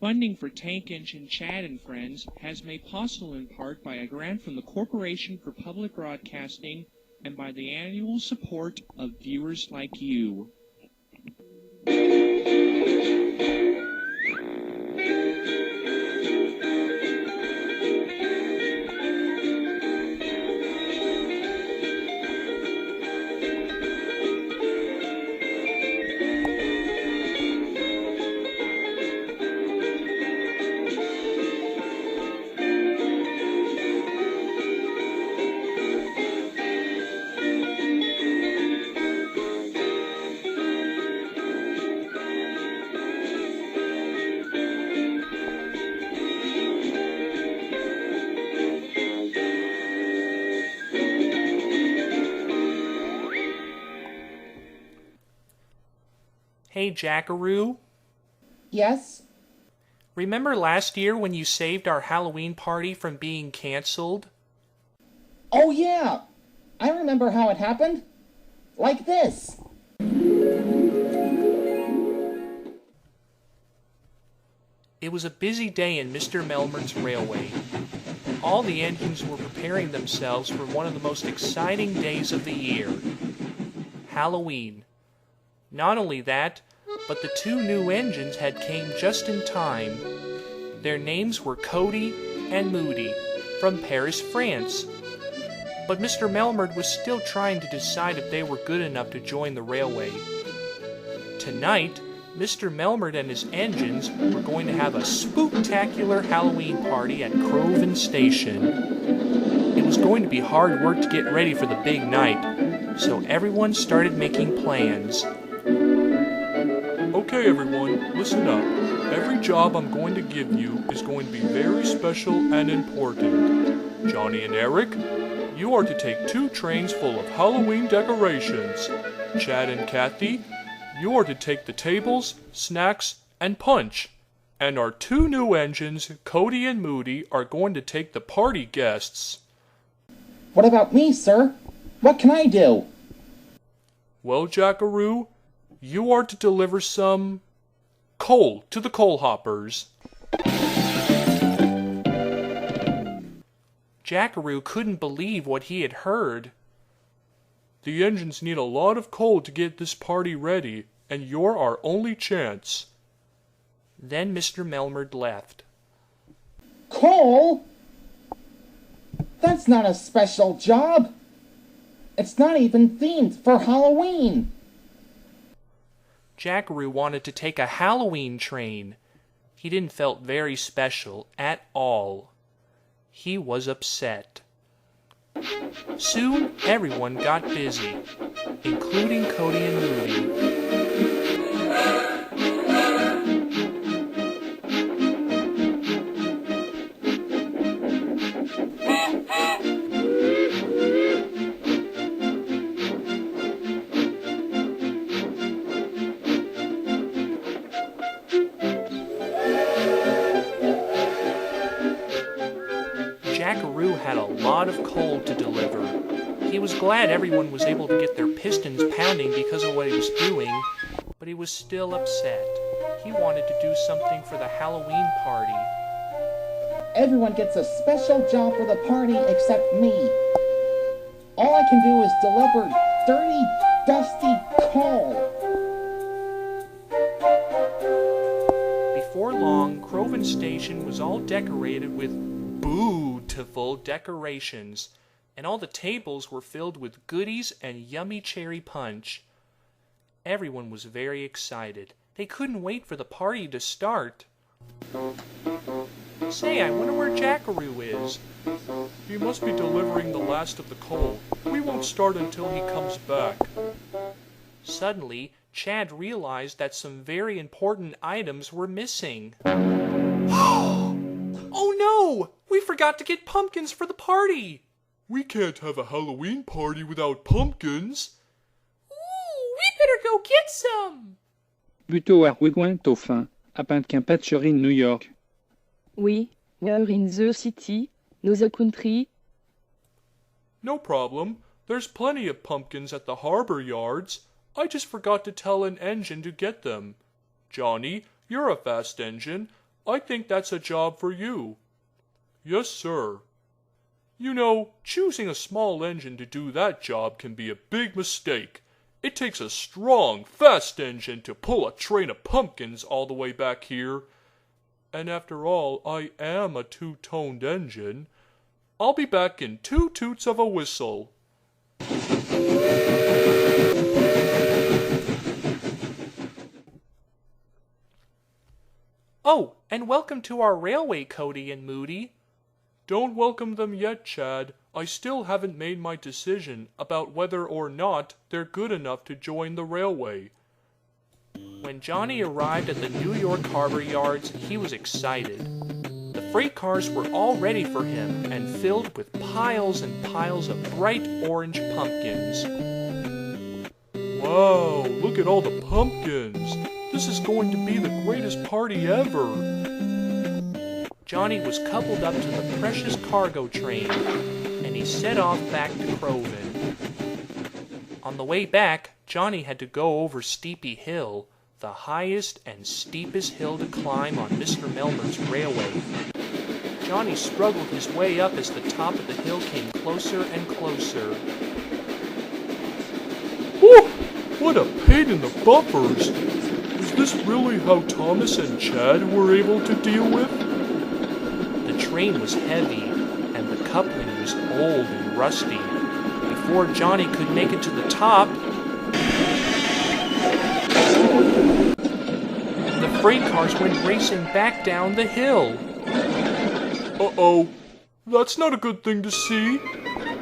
Funding for Tank Engine Chad and Friends has made possible in part by a grant from the Corporation for Public Broadcasting and by the annual support of viewers like you. Hey, Jackaroo? Yes? Remember last year when you saved our Halloween party from being canceled? Oh yeah! I remember how it happened. Like this. It was a busy day in Mr. Melmerd's railway. All the engines were preparing themselves for one of the most exciting days of the year, Halloween. Not only that, but the two new engines had came just in time. Their names were Cody and Moody, from Paris, France. But Mr. Melmerd was still trying to decide if they were good enough to join the railway. Tonight, Mr. Melmerd and his engines were going to have a spooktacular Halloween party at Croven Station. It was going to be hard work to get ready for the big night, so everyone started making plans. Okay, everyone, listen up. Every job I'm going to give you is going to be very special and important. Johnny and Eric, you are to take 2 trains full of Halloween decorations. Chad and Kathy, you are to take the tables, snacks, and punch. And our 2 new engines, Cody and Moody, are going to take the party guests. What about me, sir? What can I do? Well, Jackaroo, you are to deliver some coal to the coal hoppers. Jackaroo couldn't believe what he had heard. The engines need a lot of coal to get this party ready, and you're our only chance. Then Mr. Melmerd left. Coal? That's not a special job. It's not even themed for Halloween. Jackaroo wanted to take a Halloween train. He didn't felt very special at all. He was upset. Soon everyone got busy, including Cody and Moody. Jackaroo had a lot of coal to deliver. He was glad everyone was able to get their pistons pounding because of what he was doing, but he was still upset. He wanted to do something for the Halloween party. Everyone gets a special job for the party except me. All I can do is deliver dirty, dusty coal. Before long, Croven Station was all decorated with beautiful decorations, and all the tables were filled with goodies and yummy cherry punch. Everyone was very excited. They couldn't wait for the party to start. Say, I wonder where Jackaroo is. He must be delivering the last of the coal. We won't start until he comes back. Suddenly, Chad realized that some very important items were missing. Oh no! We forgot to get pumpkins for the party! We can't have a Halloween party without pumpkins. Ooh, we better go get some! Plutôt à Rouyn-Dauphin, à Pentkin-Patchery, New York. Oui, we're in the city, no the country. No problem. There's plenty of pumpkins at the harbor yards. I just forgot to tell an engine to get them. Johnny, you're a fast engine. I think that's a job for you. Yes, sir. You know, choosing a small engine to do that job can be a big mistake. It takes a strong, fast engine to pull a train of pumpkins all the way back here. And after all, I am a two-toned engine. I'll be back in 2 toots of a whistle. Oh, and welcome to our railway, Cody and Moody. Don't welcome them yet, Chad. I still haven't made my decision about whether or not they're good enough to join the railway. When Johnny arrived at the New York Harbor Yards, he was excited. The freight cars were all ready for him and filled with piles and piles of bright orange pumpkins. Wow, look at all the pumpkins. This is going to be the greatest party ever. Johnny was coupled up to the precious cargo train, and he set off back to Crowven. On the way back, Johnny had to go over Steepy Hill, the highest and steepest hill to climb on Mr. Melmer's railway. Johnny struggled his way up as the top of the hill came closer and closer. Whew! What a pain in the bumpers! Is this really how Thomas and Chad were able to deal with? The train was heavy, and the coupling was old and rusty. Before Johnny could make it to the top, the freight cars went racing back down the hill. Uh-oh. That's not a good thing to see.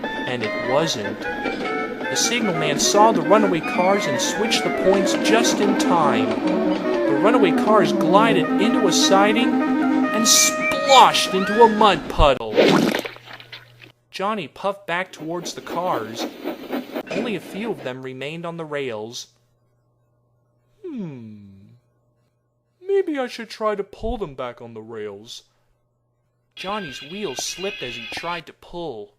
And it wasn't. The signalman saw the runaway cars and switched the points just in time. The runaway cars glided into a siding and splashed into a mud puddle. Johnny puffed back towards the cars. Only a few of them remained on the rails. Maybe I should try to pull them back on the rails. Johnny's wheels slipped as he tried to pull.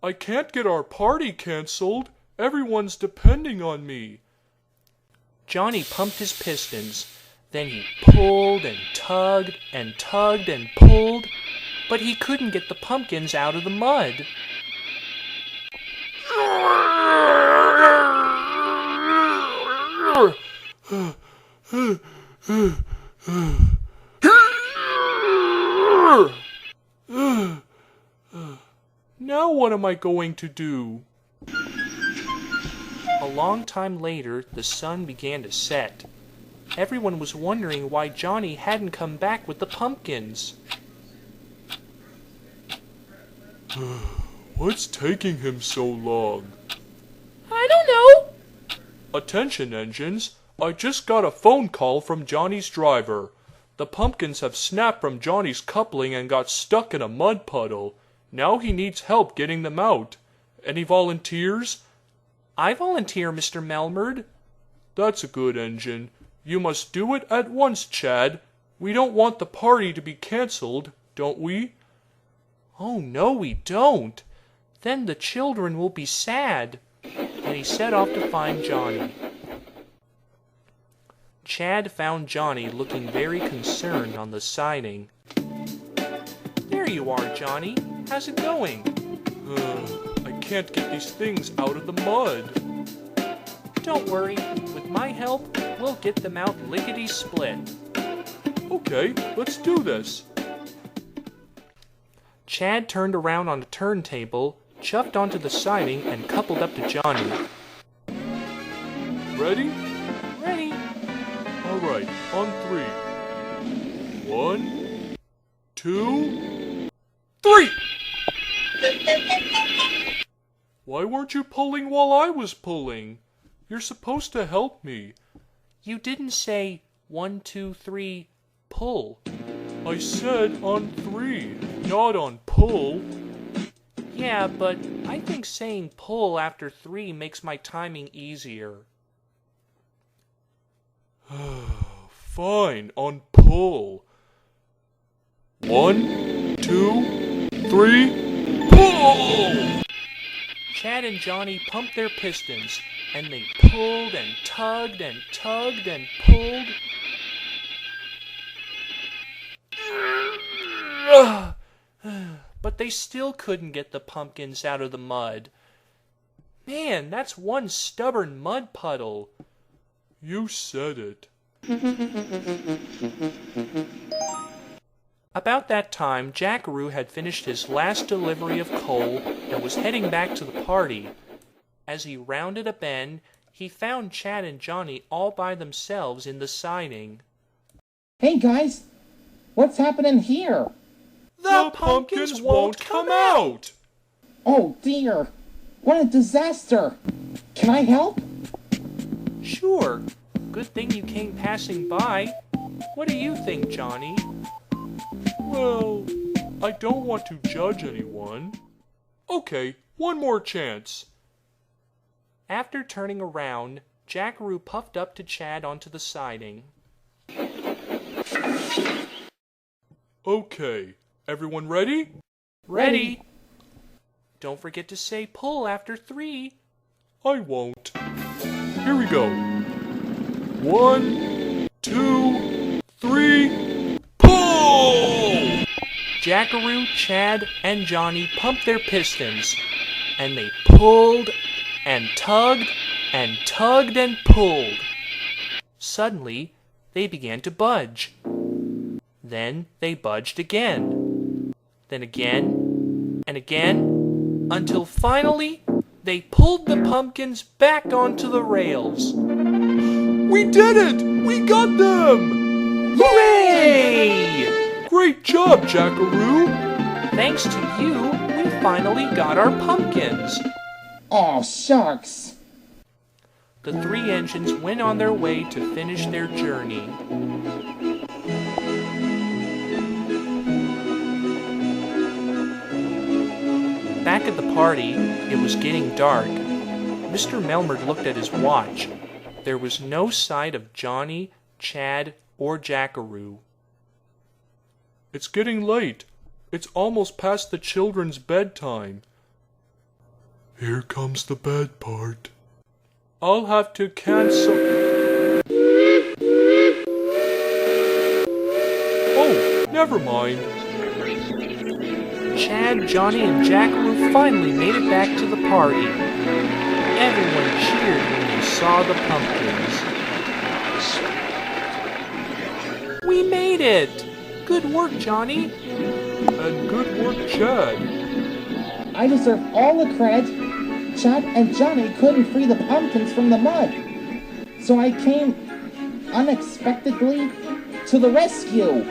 I can't get our party canceled. Everyone's depending on me. Johnny pumped his pistons. Then he pulled and tugged and tugged and pulled, but he couldn't get the pumpkins out of the mud. Now what am I going to do? A long time later, the sun began to set. Everyone was wondering why Johnny hadn't come back with the pumpkins. What's taking him so long? I don't know. Attention, engines. I just got a phone call from Johnny's driver. The pumpkins have snapped from Johnny's coupling and got stuck in a mud puddle. Now he needs help getting them out. Any volunteers? I volunteer, Mr. Melmerd. That's a good engine. You must do it at once, Chad. We don't want the party to be cancelled, don't we? Oh, no, we don't. Then the children will be sad. And he set off to find Johnny. Chad found Johnny looking very concerned on the siding. There you are, Johnny. How's it going? I can't get these things out of the mud. Don't worry. With my help, we'll get them out lickety-split. Okay, let's do this. Chad turned around on the turntable, chuffed onto the siding, and coupled up to Johnny. Ready? Ready? All right, on 3. 1, 2, 3! Why weren't you pulling while I was pulling? You're supposed to help me. You didn't say 1, 2, 3, pull. I said on 3, not on pull. Yeah, but I think saying pull after 3 makes my timing easier. Fine, on pull. 1, 2, 3, pull! Chad and Johnny pumped their pistons, and they pulled and tugged and tugged and pulled. But they still couldn't get the pumpkins out of the mud. Man, that's one stubborn mud puddle. You said it. About that time, Jackaroo had finished his last delivery of coal and was heading back to the party. As he rounded a bend, he found Chad and Johnny all by themselves in the siding. Hey guys, what's happening here? The pumpkins won't come out! Oh dear, what a disaster! Can I help? Sure. Good thing you came passing by. What do you think, Johnny? Well, I don't want to judge anyone. Okay, one more chance. After turning around, Jackaroo puffed up to Chad onto the siding. Okay, everyone ready? Ready! Don't forget to say pull after 3. I won't. Here we go. 1, 2, 3, pull! Jackaroo, Chad, and Johnny pumped their pistons, and they pulled and tugged and tugged and pulled. Suddenly, they began to budge. Then they budged again. Then again and again, until finally they pulled the pumpkins back onto the rails. We did it! We got them! Hooray! Great job, Jackaroo! Thanks to you, we finally got our pumpkins. Aw, shucks. The 3 engines went on their way to finish their journey. Back at the party, it was getting dark. Mr. Melmert looked at his watch. There was no sight of Johnny, Chad, or Jackaroo. It's getting late. It's almost past the children's bedtime. Here comes the bed part. I'll have to cancel. Oh, never mind. Chad, Johnny, and Jackaroo finally made it back to the party. Everyone cheered when they saw the pumpkins. We made it! Good work, Johnny. And good work, Chad. I deserve all the credit. Chad and Johnny couldn't free the pumpkins from the mud. So I came unexpectedly to the rescue.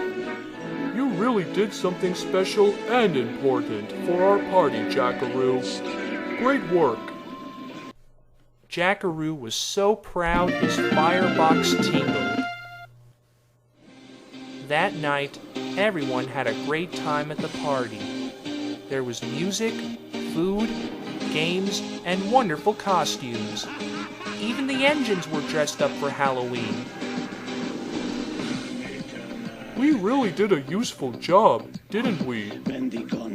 You really did something special and important for our party, Jackaroo. Great work. Jackaroo was so proud his firebox tingled. That night, everyone had a great time at the party. There was music, food, games, and wonderful costumes. Even the engines were dressed up for Halloween. We really did a useful job, didn't we?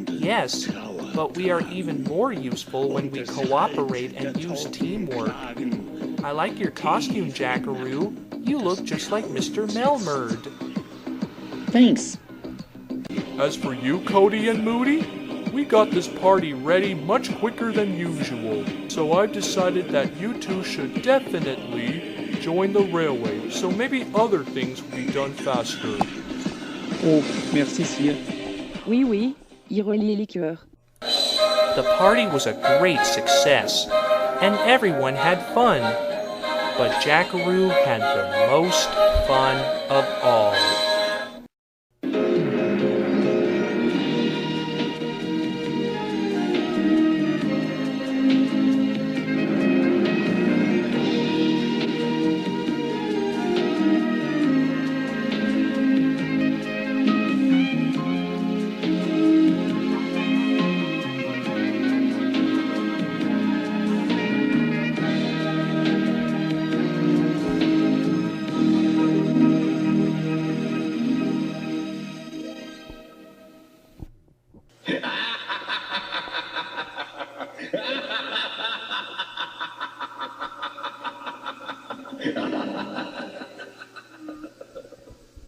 Yes, but we are even more useful when we cooperate and use teamwork. I like your costume, Jackaroo. You look just like Mr. Melmerd. Thanks. As for you, Cody and Moody, we got this party ready much quicker than usual. So I've decided that you two should definitely join the railway, so maybe other things will be done faster. Oh, merci, Sire. Oui, oui, il relie les cœurs. The party was a great success, and everyone had fun. But Jackaroo had the most fun of all.